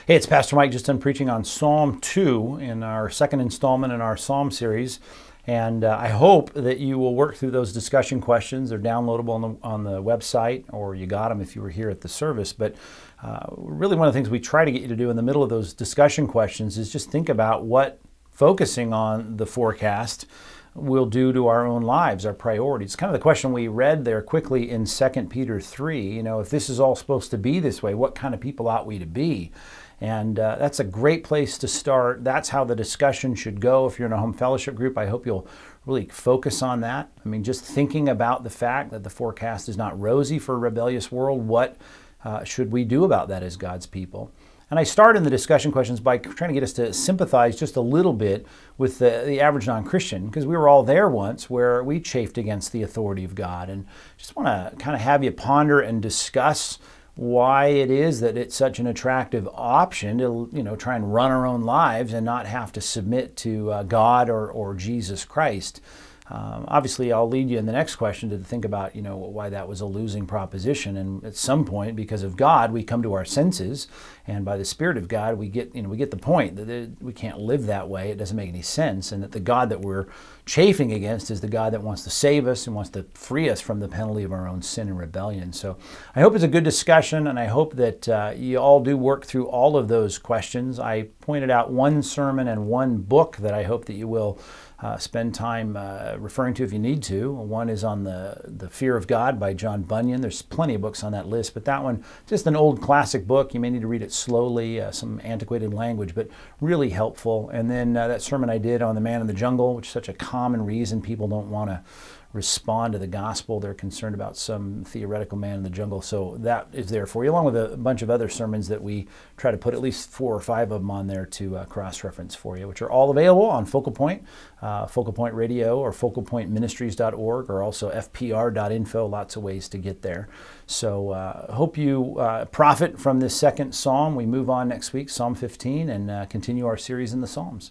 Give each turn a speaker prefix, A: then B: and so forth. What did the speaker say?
A: Hey, it's Pastor Mike, just done preaching on Psalm 2 in our second installment in our Psalm series. And I hope that you will work through those discussion questions. They're downloadable on the website, or you got them if you were here at the service. But really one of the things we try to get you to do in the middle of those discussion questions is just think about what focusing on the forecast will do to our own lives, our priorities. It's kind of the question we read there quickly in 2 Peter 3. You know, if this is all supposed to be this way, what kind of people ought we to be? And that's a great place to start. That's how the discussion should go. If you're in a home fellowship group, I hope you'll really focus on that. I mean, just thinking about the fact that the forecast is not rosy for a rebellious world, what should we do about that as God's people? And I start in the discussion questions by trying to get us to sympathize just a little bit with the average non-Christian, because we were all there once where we chafed against the authority of God. And just want to kind of have you ponder and discuss why it is that it's such an attractive option to, try and run our own lives and not have to submit to God or Jesus Christ. Obviously, I'll lead you in the next question to think about, why that was a losing proposition. And at some point, because of God, we come to our senses, and by the Spirit of God, we get the point that we can't live that way. It doesn't make any sense, and that the God that we're chafing against is the God that wants to save us and wants to free us from the penalty of our own sin and rebellion. So I hope it's a good discussion, and I hope that you all do work through all of those questions. I pointed out one sermon and one book that I hope that you will spend time referring to if you need to. One is on the Fear of God by John Bunyan. There's plenty of books on that list, but that one, just an old classic book. You may need to read it slowly, some antiquated language, but really helpful. And then that sermon I did on the man in the jungle, which is such a common reason people don't want to respond to the gospel. They're concerned about some theoretical man in the jungle. So that is there for you, along with a bunch of other sermons that we try to put at least 4 or 5 of them on there to cross-reference for you, which are all available on Focal Point, Focal Point Radio, or focalpointministries.org, or also fpr.info. Lots of ways to get there. So hope you profit from this second psalm. We move on next week, Psalm 15, and continue our series in the Psalms.